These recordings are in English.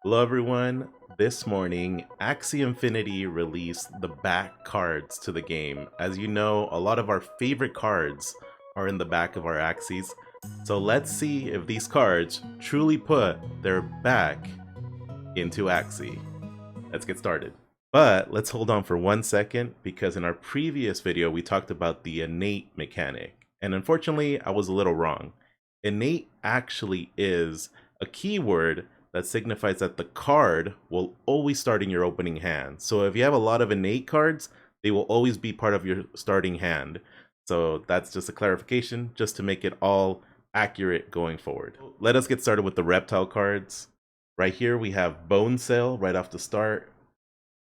Hello everyone. This morning, Axie Infinity released the back cards to the game. As you know, a lot of our favorite cards are in the back of our Axies. So let's see if these cards truly put their back into Axie. Let's get started. But let's hold on for 1 second because in our previous video we talked about the innate mechanic. And unfortunately, I was a little wrong. Innate actually is a keyword that signifies that the card will always start in your opening hand. So if you have a lot of innate cards, they will always be part of your starting hand. So that's just a clarification, just to make it all accurate going forward. Let us get started with the reptile cards. Right here we have Bone Cell right off the start.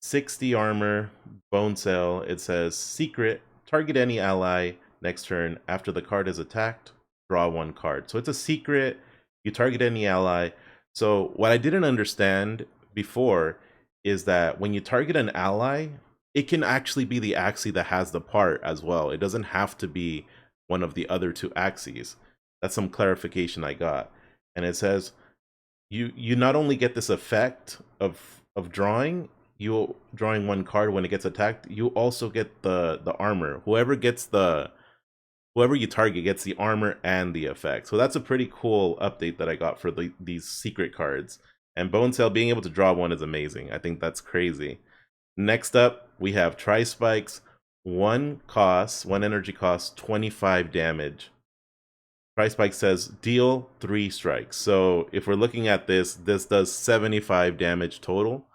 60 armor, Bone Cell. It says secret, target any ally next turn. After the card is attacked, draw one card. So it's a secret, you target any ally. So what I didn't understand before is that when you target an ally, it can actually be the Axie that has the part as well. It doesn't have to be one of the other two Axies. That's some clarification I got. And it says you not only get this effect of drawing one card when it gets attacked, you also get the armor. Whoever you target gets the armor and the effect. So that's a pretty cool update that I got for these secret cards. And Bone Cell being able to draw one is amazing. I think that's crazy. Next up, we have Tri-Spikes. One energy cost, 25 damage. Tri-Spike says deal 3 strikes. So if we're looking at this does 75 damage total.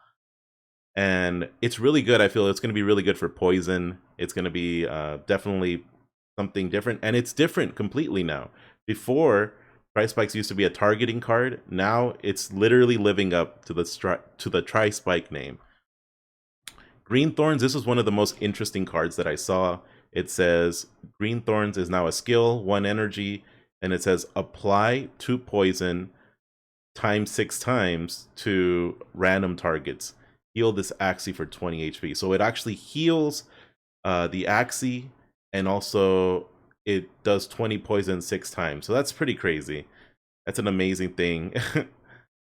And it's really good. I feel it's going to be really good for poison. It's going to be definitely something different, and it's different completely now. Before, Tri-Spikes used to be a targeting card. Now it's literally living up to the Tri-Spike name. Green Thorns, this was one of the most interesting cards that I saw. It says Green Thorns is now a skill, 1 energy, and it says apply 2 poison times 6 times to random targets. Heal this Axie for 20 HP. So it actually heals the Axie, and also it does 20 poison 6 times. So that's pretty crazy. That's an amazing thing to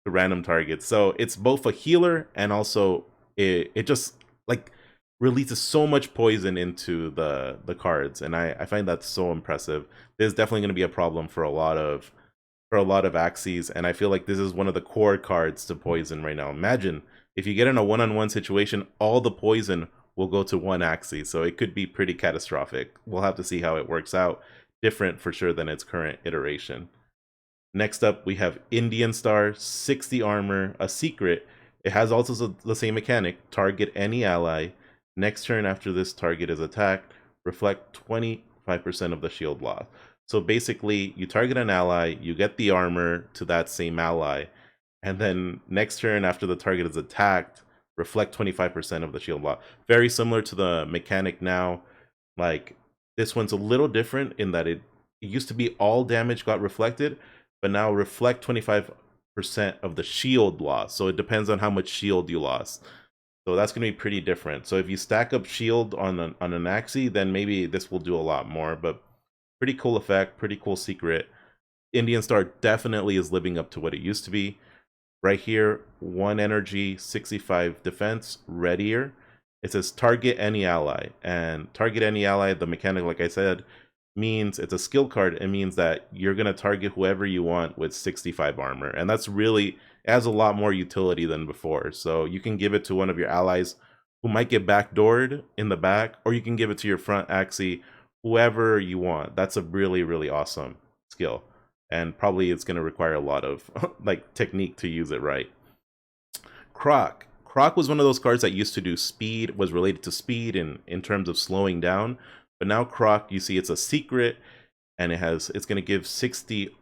random targets. So it's both a healer and also it just like releases so much poison into the cards, and I find that so impressive. There's definitely going to be a problem for a lot of Axies, and I feel like this is one of the core cards to poison right now. Imagine if you get in a one-on-one situation, all the poison will go to one Axie, so it could be pretty catastrophic. We'll have to see how it works out. Different for sure than its current iteration. Next up, we have Indian Star, 60 armor, a secret. It has also the same mechanic, target any ally. Next turn after this target is attacked, reflect 25% of the shield loss. So basically, you target an ally, you get the armor to that same ally, and then next turn after the target is attacked, reflect 25% of the shield loss. Very similar to the mechanic now. Like, this one's a little different in that it used to be all damage got reflected, but now reflect 25% of the shield loss. So it depends on how much shield you lost. So that's going to be pretty different. So if you stack up shield on an Axie, then maybe this will do a lot more. But pretty cool effect, pretty cool secret. Indian Star definitely is living up to what it used to be. Right here, 1 energy, 65 defense, readier. It says target any ally. And target any ally, the mechanic, like I said, means it's a skill card. It means that you're going to target whoever you want with 65 armor. And that's really, it has a lot more utility than before. So you can give it to one of your allies who might get backdoored in the back, or you can give it to your front Axie, whoever you want. That's a really, really awesome skill. And probably it's going to require a lot of like technique to use it right. Croc. Croc was one of those cards that used to do speed, was related to speed in terms of slowing down. But now Croc, you see it's a secret, and it's going to give 60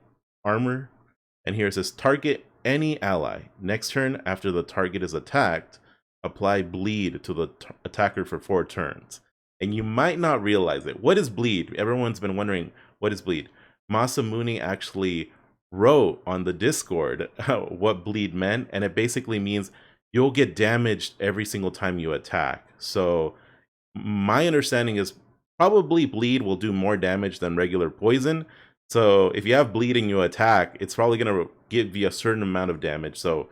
armor. And here it says target any ally. Next turn after the target is attacked, apply bleed to the attacker for 4 turns. And you might not realize it. What is bleed? Everyone's been wondering, what is bleed? Masamune actually wrote on the Discord what bleed meant, and it basically means you'll get damaged every single time you attack. So my understanding is probably bleed will do more damage than regular poison. So if you have bleed and you attack, it's probably going to give you a certain amount of damage. So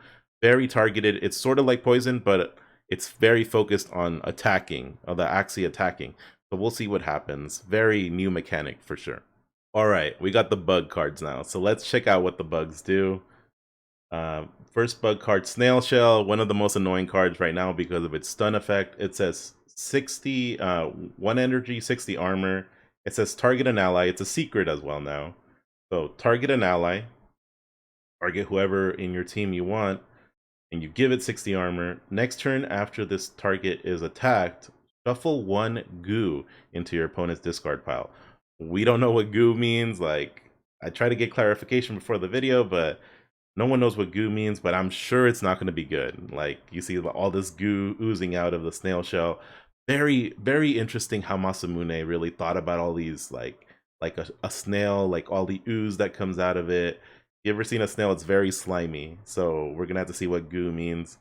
very targeted. It's sort of like poison, but it's very focused on attacking, the Axie attacking. So we'll see what happens. Very new mechanic for sure. All right, we got the bug cards now. So let's check out what the bugs do. First bug card, Snail Shell, one of the most annoying cards right now because of its stun effect. It says 60, 1 energy, 60 armor. It says target an ally. It's a secret as well now. So target an ally, target whoever in your team you want, and you give it 60 armor. Next turn after this target is attacked, shuffle 1 goo into your opponent's discard pile. We don't know what goo means. Like, I tried to get clarification before the video, but no one knows what goo means, but I'm sure it's not going to be good. Like, you see all this goo oozing out of the snail shell. Very, very interesting how Masamune really thought about all these, like a snail, like all the ooze that comes out of it. You ever seen a snail? It's very slimy. So we're going to have to see what goo means.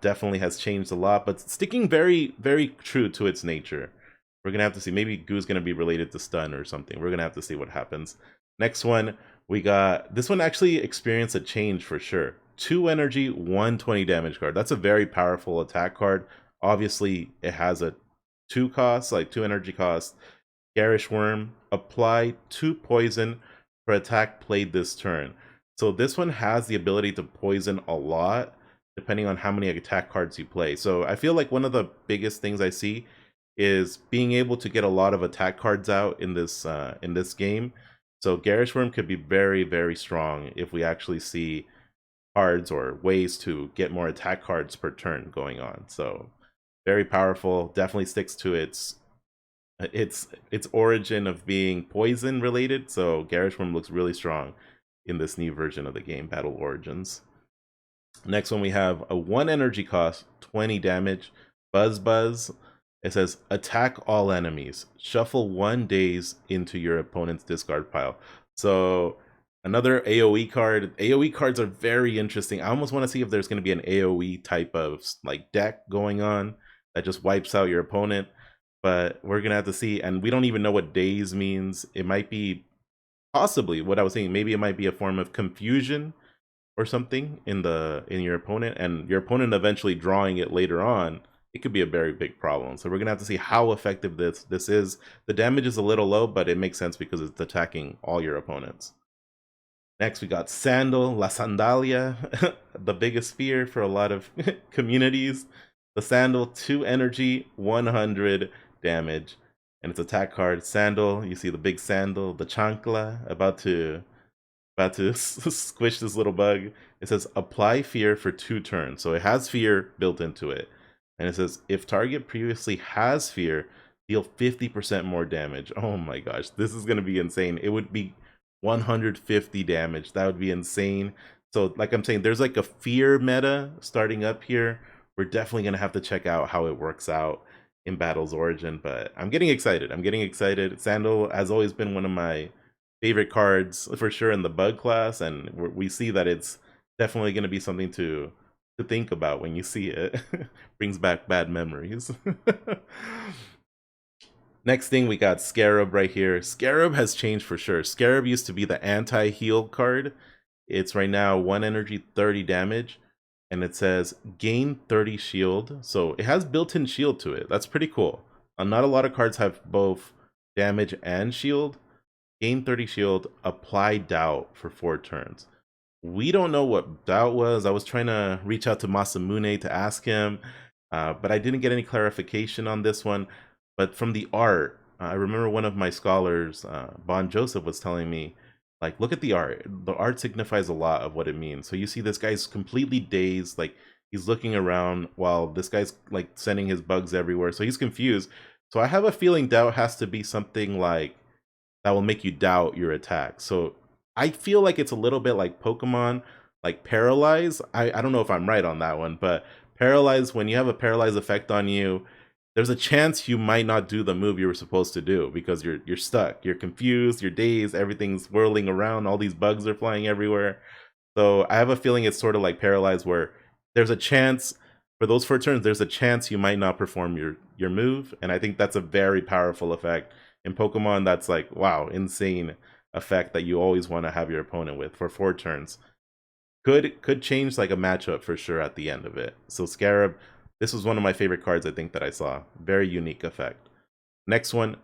Definitely has changed a lot, but sticking very, very true to its nature. We're going to have to see. Maybe goo is going to be related to stun or something. We're going to have to see what happens. Next one, we got, this one actually experienced a change for sure. 2 energy, 120 damage card. That's a very powerful attack card. Obviously, it has a 2 cost, like 2 energy cost. Garish Worm, apply 2 poison for attack played this turn. So this one has the ability to poison a lot, depending on how many attack cards you play. So I feel like one of the biggest things I see is being able to get a lot of attack cards out in this game. So Garish Worm could be very, very strong if we actually see cards or ways to get more attack cards per turn going on. So very powerful. Definitely sticks to its origin of being poison related. So Garish Worm looks really strong in this new version of the game, Battle Origins. Next one, we have a 1 energy cost, 20 damage, Buzz Buzz. It says attack all enemies. Shuffle 1 daze into your opponent's discard pile. So another AoE card. AoE cards are very interesting. I almost want to see if there's going to be an AoE type of like deck going on that just wipes out your opponent. But we're going to have to see. And we don't even know what daze means. It might be possibly what I was saying. Maybe it might be a form of confusion or something in your opponent, and your opponent eventually drawing it later on. It could be a very big problem. So we're gonna have to see how effective this is. The damage is a little low, but it makes sense because it's attacking all your opponents. Next, we got Sandal, La Sandalia, the biggest fear for a lot of communities. The Sandal, 2 energy, 100 damage, and it's attack card. Sandal, you see the big sandal, the chancla, about to squish this little bug. It says apply fear for 2 turns. So it has fear built into it. And it says if target previously has fear, deal 50% more damage. Oh my gosh, this is going to be insane. It would be 150 damage. That would be insane. So like I'm saying, there's like a fear meta starting up here. We're definitely going to have to check out how it works out in Battle's Origin, but I'm getting excited. I'm getting excited. Sandal has always been one of my favorite cards for sure in the bug class, and we see that it's definitely going to be something to think about when you see it. Brings back bad memories. Next thing, we got Scarab right here. Scarab has changed for sure. Scarab used to be the anti-heal card. It's right now 1 energy, 30 damage, and it says gain 30 shield. So it has built-in shield to it. That's pretty cool. Not a lot of cards have both damage and shield. Gain 30 shield, apply doubt for 4 turns. We don't know what doubt was. I was trying to reach out to Masamune to ask him, but I didn't get any clarification on this one. But from the art, I remember one of my scholars, Bon Joseph, was telling me, like, look at the art. The art signifies a lot of what it means. So you see this guy's completely dazed, like he's looking around while this guy's like sending his bugs everywhere. So he's confused. So I have a feeling doubt has to be something like that will make you doubt your attack. So I feel like it's a little bit like Pokemon, like Paralyze. I don't know if I'm right on that one, but Paralyze, when you have a Paralyze effect on you, there's a chance you might not do the move you were supposed to do because you're stuck, you're confused, you're dazed, everything's whirling around, all these bugs are flying everywhere. So I have a feeling it's sort of like Paralyze, where there's a chance for those 4 turns, there's a chance you might not perform your move, and I think that's a very powerful effect. In Pokemon, that's like, wow, insane effect that you always want to have your opponent with for 4 turns. Could change like a matchup for sure at the end of it. So Scarab, this was one of my favorite cards I think that I saw. Very unique effect. Next one,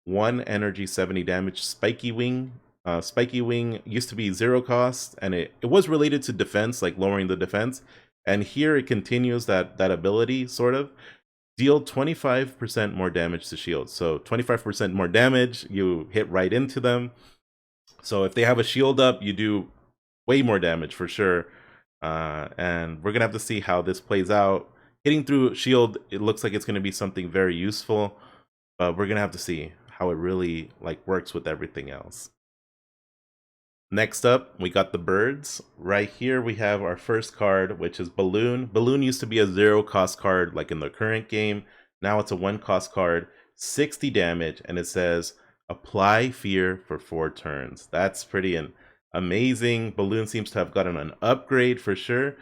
1 energy 70 damage, Spiky Wing. Spiky Wing used to be 0 cost, and it was related to defense, like lowering the defense. And here it continues that ability, sort of. Deal 25% more damage to shields. So 25% more damage, you hit right into them. So if they have a shield up, you do way more damage for sure. And we're gonna have to see how this plays out. Hitting through shield, it looks like it's gonna be something very useful, but we're gonna have to see how it really like works with everything else. Next up, we got the birds. Right here, we have our first card, which is Balloon. Balloon used to be a 0 cost card like in the current game. Now it's a 1 cost card, 60 damage, and it says apply fear for 4 turns. That's pretty amazing. Balloon seems to have gotten an upgrade for sure.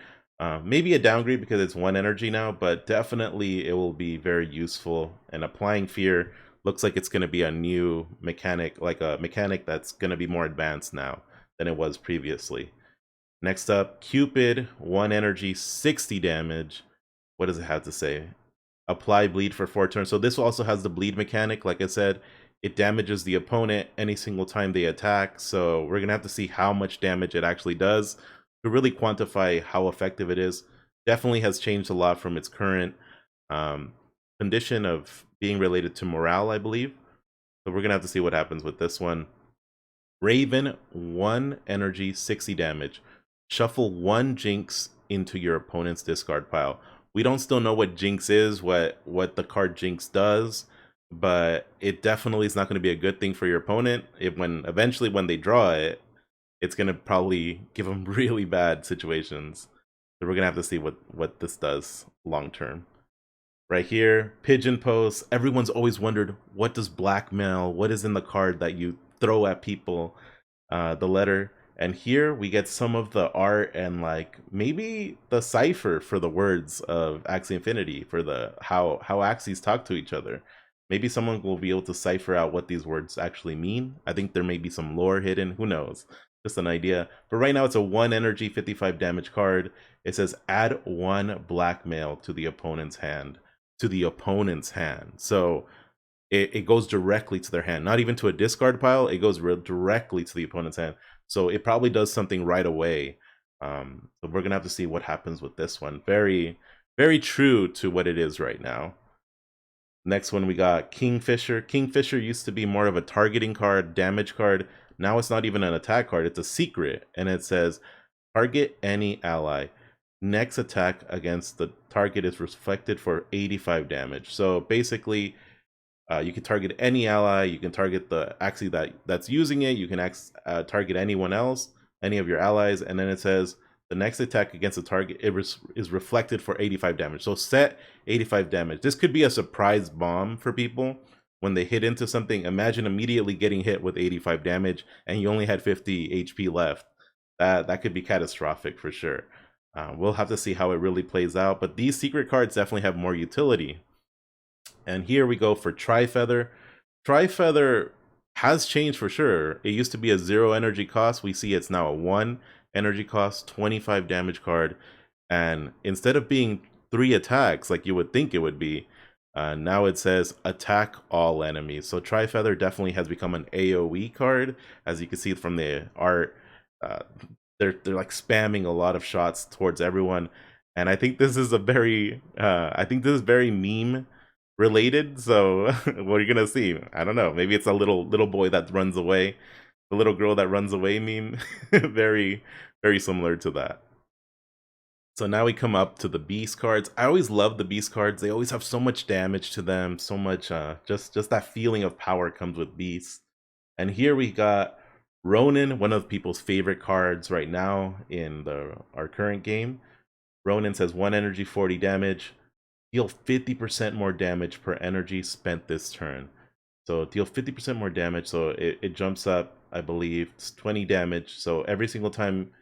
Maybe a downgrade because it's 1 energy now, but definitely it will be very useful. And applying fear looks like it's going to be a new mechanic, like a mechanic that's going to be more advanced now than it was previously. Next up, Cupid, 1 energy, 60 damage. What does it have to say? Apply bleed for 4 turns. So this also has the bleed mechanic. Like I said, it damages the opponent any single time they attack. So we're going to have to see how much damage it actually does to really quantify how effective it is. Definitely has changed a lot from its current condition of being related to morale, I believe. So we're going to have to see what happens with this one. Raven, 1 energy, 60 damage. Shuffle 1 Jinx into your opponent's discard pile. We don't still know what Jinx is, what the card Jinx does, but it definitely is not going to be a good thing for your opponent. Eventually when they draw it, it's going to probably give them really bad situations. So we're going to have to see what this does long term. Right here, Pigeon Post. Everyone's always wondered, what does blackmail, what is in the card that you throw at people, the letter. And here we get some of the art and like maybe the cipher for the words of Axie Infinity, for the how Axies talk to each other. Maybe someone will be able to cipher out what these words actually mean. I think there may be some lore hidden, who knows, just an idea. But right now it's a 1 energy 55 damage card. It says add 1 blackmail to the opponent's hand. So it goes directly to their hand, not even to a discard pile. It goes directly to the opponent's hand. So it probably does something right away. So we're gonna have to see what happens with this one. Very, very true to what it is right now. Next one, we got Kingfisher. Kingfisher used to be more of a targeting card, damage card. Now it's not even an attack card, it's a secret. And it says, target any ally. Next attack against the target is reflected for 85 damage. So basically, you can target any ally, you can target the Axie that's using it, you can target anyone else, any of your allies, and then it says the next attack against the target is reflected for 85 damage. So set 85 damage. This could be a surprise bomb for people when they hit into something. Imagine immediately getting hit with 85 damage and you only had 50 HP left. That could be catastrophic for sure. We'll have to see how it really plays out, but these secret cards definitely have more utility. And here we go for Tri-Feather. Tri-Feather has changed for sure. It used to be a 0 energy cost. We see it's now a 1 energy cost, 25 damage card. And instead of being 3 attacks like you would think it would be, now it says attack all enemies. So Tri-Feather definitely has become an AoE card. As you can see from the art, they're like spamming a lot of shots towards everyone. And I think this is very meme related. So what are you gonna see? I don't know, maybe it's a little boy that runs away, the little girl that runs away meme. Very similar to that. So now we come up to the beast cards. I always love the beast cards. They always have so much damage to them, so much just that feeling of power comes with beasts. And here we got Ronin, one of people's favorite cards right now in our current game. Ronin says 1 energy 40 damage. Deal 50% more damage per energy spent this turn. So deal 50% more damage, so it jumps up, I believe, it's 20 damage. So every single time,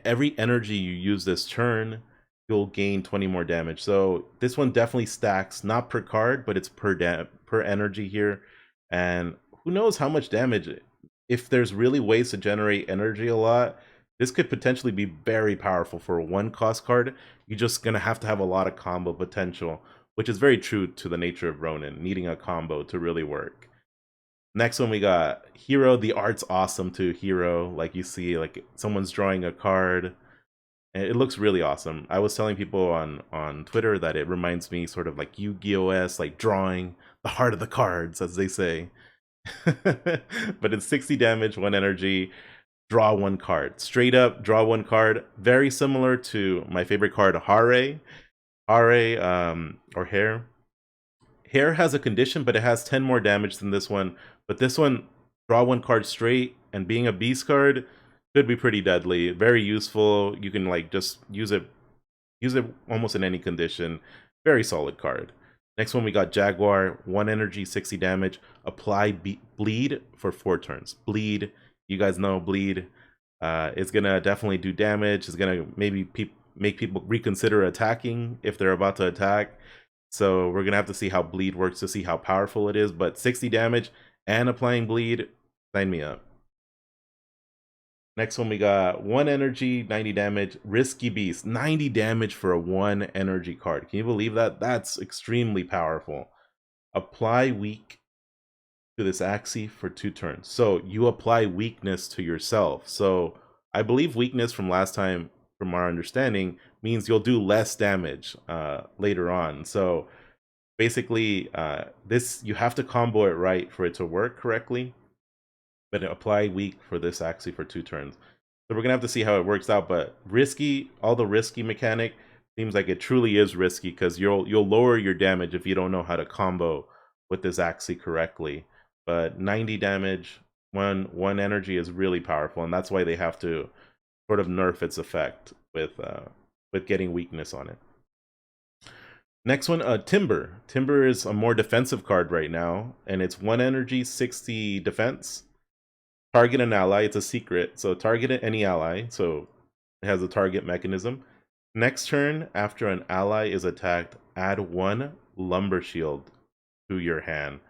every energy you use this turn, you'll gain 20 more damage. So this one definitely stacks, not per card, but it's per energy here. And who knows how much damage, if there's really ways to generate energy a lot, This could potentially be very powerful for a 1-cost card. You're just going to have a lot of combo potential, which is very true to the nature of Ronin, needing a combo to really work. Next one we got Hero. The art's awesome too, Hero. Like you see, like someone's drawing a card. And it looks really awesome. I was telling people on Twitter that it reminds me sort of like Yu-Gi-Oh! Like drawing the heart of the cards, as they say. But it's 60 damage, 1 energy, draw 1 card. Straight up, draw 1 card. Very similar to my favorite card, Hare. Hare, or Hare. Hare has a condition, but it has 10 more damage than this one. But this one, draw 1 card straight, and being a beast card, could be pretty deadly. Very useful. You can like just use it almost in any condition. Very solid card. Next one we got Jaguar. 1 energy, 60 damage. Apply bleed for 4 turns. Bleed, you guys know bleed. It's gonna definitely do damage. It's gonna maybe make people reconsider attacking if they're about to attack. So we're gonna have to see how bleed works to see how powerful it is. But 60 damage and applying bleed, sign me up. Next one we got 1 energy, 90 damage, Risky Beast, 90 damage for a 1 energy card. Can you believe that? That's extremely powerful. Apply weak to this Axie for 2 turns. So you apply weakness to yourself. So I believe weakness from last time, from our understanding, means you'll do less damage later on. So basically, this you have to combo it right for it to work correctly. But apply weak for this Axie for 2 turns. So we're gonna have to see how it works out. But risky, all the risky mechanic seems like it truly is risky because you'll lower your damage if you don't know how to combo with this Axie correctly. But 90 damage, one energy is really powerful, and that's why they have to sort of nerf its effect with getting weakness on it. Next one, Timber. Timber is a more defensive card right now, and it's 1 energy, 60 defense. Target an ally. It's a secret, so target any ally. So it has a target mechanism. Next turn, after an ally is attacked, add 1 Lumber Shield to your hand.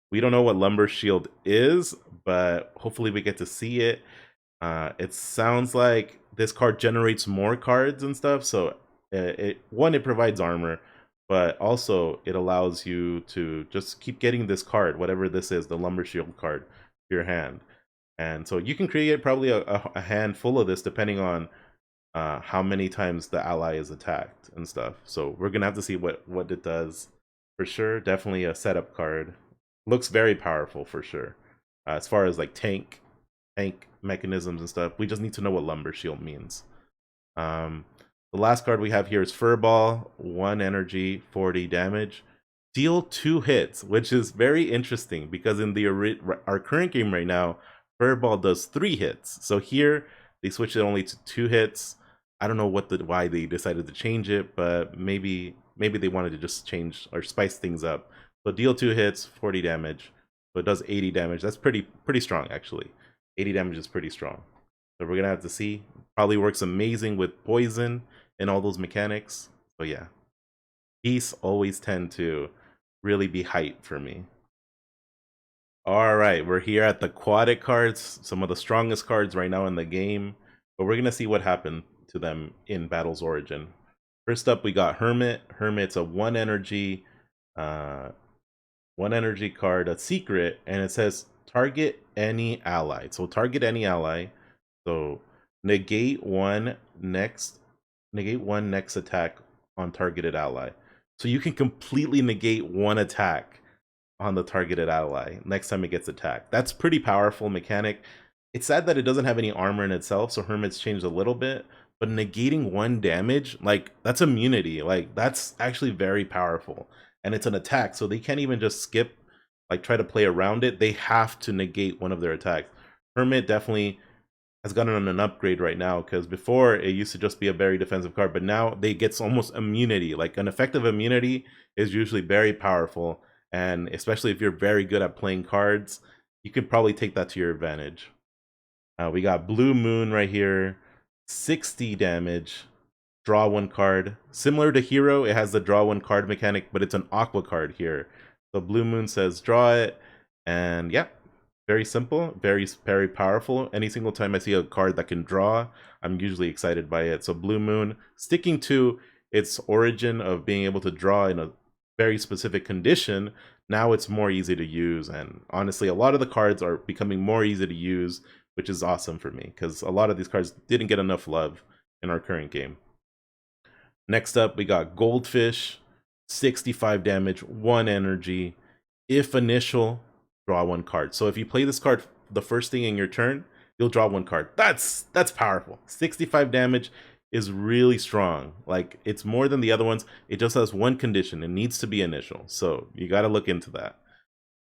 We don't know what Lumber Shield is, but hopefully we get to see it. It sounds like this card generates more cards and stuff. So it provides armor, but also it allows you to just keep getting this card, whatever this is, the Lumber Shield card, to your hand. And so you can create probably a handful of this depending on how many times the ally is attacked and stuff. So we're gonna have to see what it does for sure. Definitely a setup card. Looks very powerful for sure. As far as like tank mechanisms and stuff, we just need to know what Lumber Shield means. The last card we have here is Furball. 1 energy, 40 damage. Deal 2 hits, which is very interesting because in our current game right now, Furball does 3 hits. So here they switched it only to 2 hits. I don't know why they decided to change it, but maybe they wanted to just change or spice things up. So deal 2 hits, 40 damage. So it does 80 damage. That's pretty strong actually. 80 damage is pretty strong. So we're gonna have to see. Probably works amazing with poison and all those mechanics. So yeah, Beasts always tend to really be hype for me. All right, we're here at the Aquatic cards, some of the strongest cards right now in the game, but we're gonna see what happened to them in Battle's Origin. First up, we got Hermit. Hermit's a 1 energy, 1 energy card, a secret, and it says target any ally. So target any ally. So negate one next attack on targeted ally. So you can completely negate 1 attack on the targeted ally next time it gets attacked. That's pretty powerful mechanic. It's sad that it doesn't have any armor in itself, so Hermit's changed a little bit, but negating 1 damage, like that's immunity. Like that's actually very powerful. And it's an attack, so they can't even just skip, like try to play around it. They have to negate one of their attacks. Hermit definitely has gotten an upgrade right now, because before it used to just be a very defensive card, but now they get almost immunity. Like an effective immunity is usually very powerful. And especially if you're very good at playing cards, you could probably take that to your advantage. We got Blue Moon right here, 60 damage, draw 1 card. Similar to Hero, it has the draw 1 card mechanic, but it's an Aqua card here. So Blue Moon says draw it, and yeah, very simple, very powerful. Any single time I see a card that can draw, I'm usually excited by it. So Blue Moon, sticking to its origin of being able to draw in a very specific condition, now it's more easy to use. And honestly, a lot of the cards are becoming more easy to use, which is awesome for me because a lot of these cards didn't get enough love in our current game. Next up, we got Goldfish, 65 damage, 1 energy. If initial, draw 1 card. So if you play this card the first thing in your turn, you'll draw 1 card. That's powerful. 65 damage is really strong. Like, it's more than the other ones. It just has 1 condition. It needs to be initial. So you got to look into that.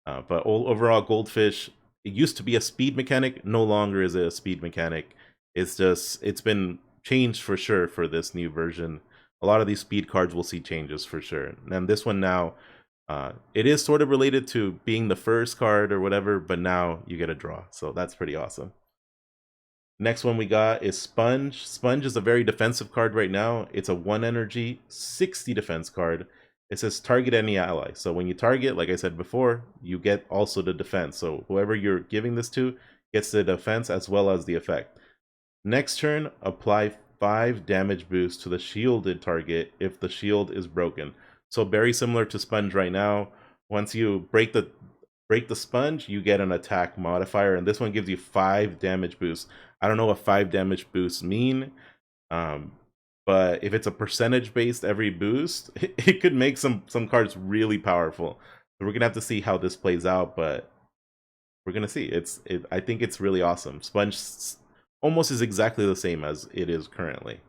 But overall, Goldfish, it used to be a speed mechanic. No longer is it a speed mechanic. It's been changed for sure for this new version. A lot of these speed cards will see changes for sure. And this one now, it is sort of related to being the first card or whatever, but now you get a draw. So that's pretty awesome. Next one we got is Sponge. Sponge is a very defensive card right now. It's a 1 energy, 60 defense card. It says target any ally. So when you target, like I said before, you get also the defense. So whoever you're giving this to gets the defense as well as the effect. Next turn, apply 5 damage boost to the shielded target if the shield is broken. So very similar to Sponge right now. Once you break the sponge, you get an attack modifier, and this one gives you 5 damage boost. I don't know what 5 damage boosts mean, but if it's a percentage based every boost, it could make some cards really powerful. So we're gonna have to see how this plays out, but we're gonna see. I think it's really awesome. Sponge almost is exactly the same as it is currently.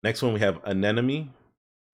Next one we have Anemone.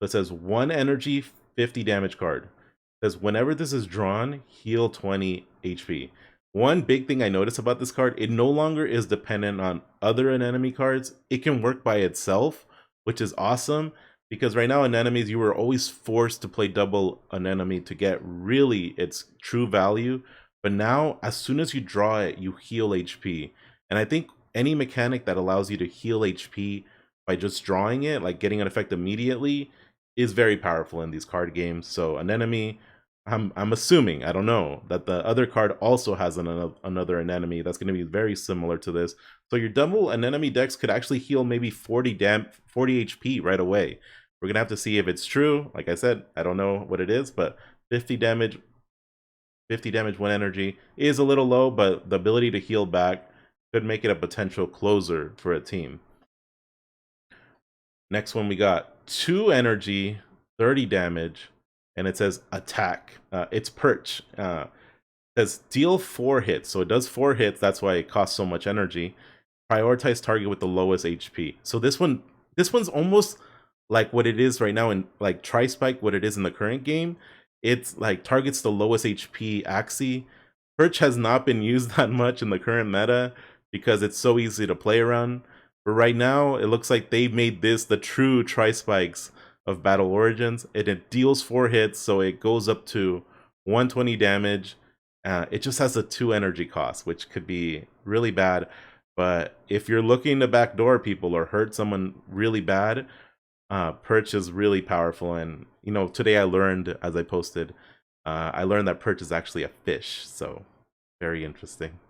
That says 1 energy, 50 damage card. It says whenever this is drawn, heal 20 HP. One big thing I noticed about this card, it no longer is dependent on other Anemone cards. It can work by itself, which is awesome, because right now in enemies you were always forced to play double Anemone to get really its true value. But now, as soon as you draw it, you heal HP. And I think any mechanic that allows you to heal HP by just drawing it, like getting an effect immediately, is very powerful in these card games. So Anemone, I'm assuming, I don't know, that the other card also has another Anemone that's going to be very similar to this. So your double Anemone decks could actually heal maybe 40 HP right away. We're going to have to see if it's true. Like I said, I don't know what it is, but 50 damage, 1 energy is a little low, but the ability to heal back could make it a potential closer for a team. Next one we got 2 energy, 30 damage, and it says attack. It's Perch. It says deal 4 hits. So it does 4 hits, that's why it costs so much energy. Prioritize target with the lowest HP. So this one's almost like what it is right now in like Tri-Spike, what it is in the current game. It's like targets the lowest HP Axie. Perch has not been used that much in the current meta because it's so easy to play around. But right now, it looks like they made this the true Tri-Spikes of Battle Origins. It deals 4 hits, so it goes up to 120 damage. It just has a 2 energy cost, which could be really bad. But if you're looking to backdoor people or hurt someone really bad, Perch is really powerful. And, you know, today I learned, as I posted, I learned that Perch is actually a fish. So, very interesting.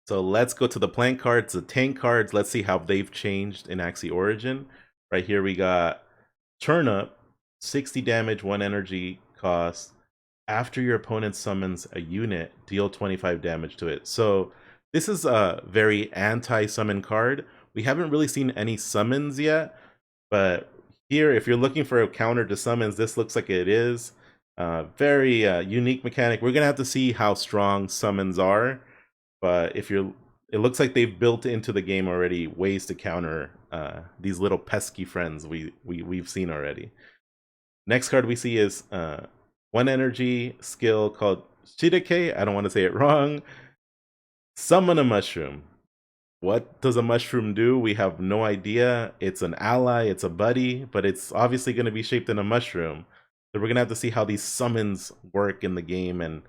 So let's go to the plant cards, the tank cards. Let's see how they've changed in Axie Origin. Right here we got Turnip, 60 damage, 1 energy cost. After your opponent summons a unit, deal 25 damage to it. So this is a very anti-summon card. We haven't really seen any summons yet, but here, if you're looking for a counter to summons, this looks like it is. Very unique mechanic. We're gonna have to see how strong summons are. But it looks like they've built into the game already ways to counter these little pesky friends we've seen already. Next card we see is 1 energy skill called Shidake. I don't want to say it wrong. Summon a mushroom. What does a mushroom do? We have no idea. It's an ally, it's a buddy, but it's obviously going to be shaped in a mushroom. So we're going to have to see how these summons work in the game, and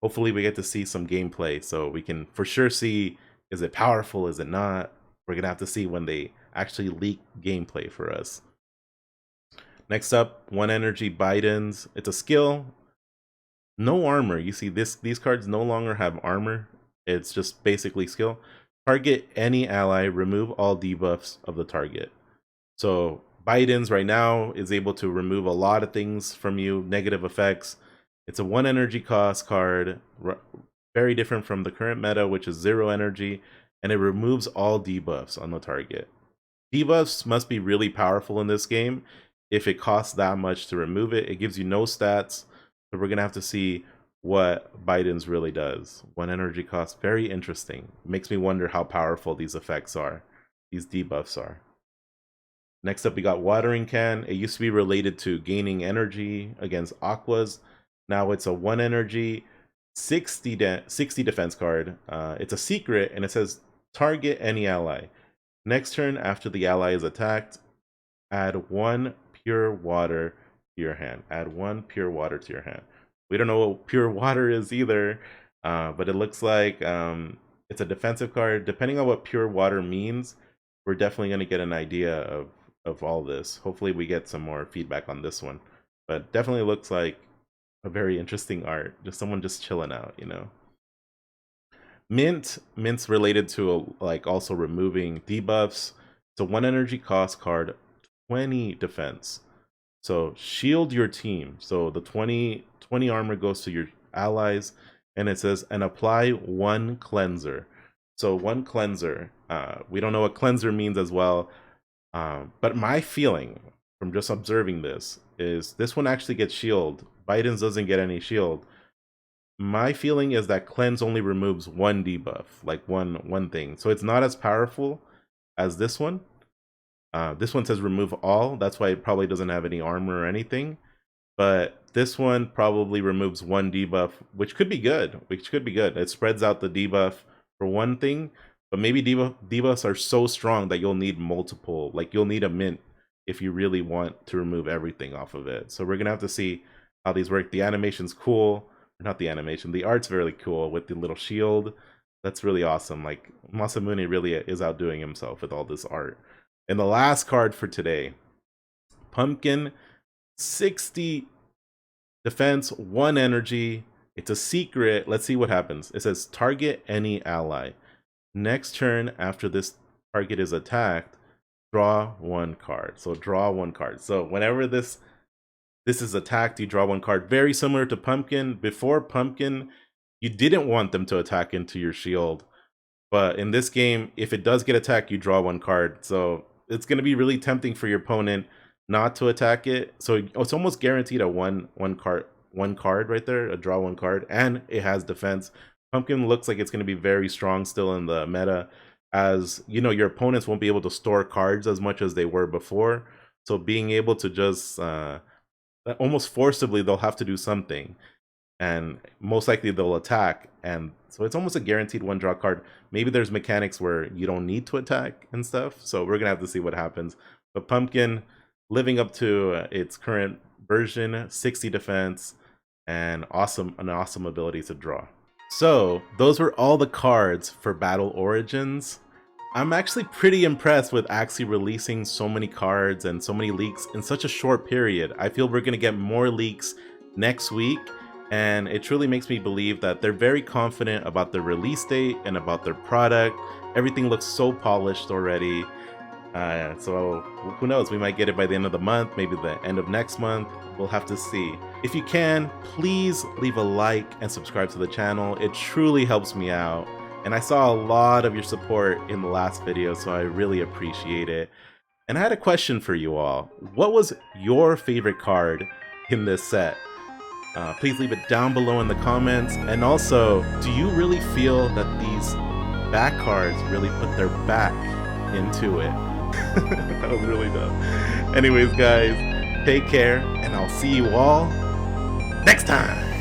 hopefully we get to see some gameplay so we can for sure see, is it powerful, is it not? We're gonna have to see when they actually leak gameplay for us. Next up, 1 energy Bidens. It's a skill. No armor. You see, these cards no longer have armor. It's just basically skill. Target any ally, remove all debuffs of the target. So Biden's right now is able to remove a lot of things from you, negative effects. It's a 1 energy cost card, very different from the current meta, which is 0 energy, and it removes all debuffs on the target. Debuffs must be really powerful in this game. If it costs that much to remove it, it gives you no stats. So we're gonna have to see what Biden's really does. 1 energy cost, very interesting. Makes me wonder how powerful these effects are, these debuffs are. Next up, we got Watering Can. It used to be related to gaining energy against Aquas. Now it's a 1 energy, 60 defense card. It's a secret, and it says target any ally. Next turn, after the ally is attacked, add 1 pure water to your hand. Add 1 pure water to your hand. We don't know what pure water is either, but it looks like it's a defensive card. Depending on what pure water means, we're definitely going to get an idea of all this. Hopefully we get some more feedback on this one, but definitely looks like a very interesting art. Just someone just chilling out, you know. Mint's related to like also removing debuffs. It's a 1 energy cost card, 20 defense. So shield your team. So the 20 armor goes to your allies, and it says, and apply 1 cleanser. So 1 cleanser. We don't know what cleanser means as well. But my feeling from just observing this is this one actually gets shield. Biden's doesn't get any shield. My feeling is that cleanse only removes 1 debuff, like one thing. So it's not as powerful as this one. This one says remove all. That's why it probably doesn't have any armor or anything. But this one probably removes 1 debuff, which could be good. It spreads out the debuff for one thing, but maybe debuffs are so strong that you'll need multiple. Like you'll need a mint if you really want to remove everything off of it. So we're gonna have to see how these work. The animation's cool. Not the animation. The art's really cool with the little shield. That's really awesome. Like Masamune really is outdoing himself with all this art. And the last card for today, Pumpkin, 60 defense, 1 energy. It's a secret. Let's see what happens. It says target any ally. Next turn, after this target is attacked, draw 1 card. So draw 1 card. So whenever this is attacked, you draw 1 card. Very similar to Pumpkin. Before Pumpkin, you didn't want them to attack into your shield. But in this game, if it does get attacked, you draw 1 card. So it's going to be really tempting for your opponent not to attack it. So it's almost guaranteed a one card right there, a draw 1 card, and it has defense. Pumpkin looks like it's going to be very strong still in the meta, as you know, your opponents won't be able to store cards as much as they were before. So being able to just almost forcibly, they'll have to do something, and most likely they'll attack, and so it's almost a guaranteed 1 draw card. Maybe there's mechanics where you don't need to attack and stuff, so we're gonna have to see what happens. But Pumpkin living up to its current version, 60 defense, and an awesome ability to draw. So those were all the cards for Battle Origins. I'm actually pretty impressed with Axie releasing so many cards and so many leaks in such a short period. I feel we're going to get more leaks next week, and it truly makes me believe that they're very confident about their release date and about their product. Everything looks so polished already. So who knows, we might get it by the end of the month, maybe the end of next month. We'll have to see. If you can, please leave a like and subscribe to the channel. It truly helps me out. And I saw a lot of your support in the last video, so I really appreciate it. And I had a question for you all. What was your favorite card in this set? Please leave it down below in the comments. And also, do you really feel that these back cards really put their back into it? That was really dumb. Anyways, guys, take care, and I'll see you all next time.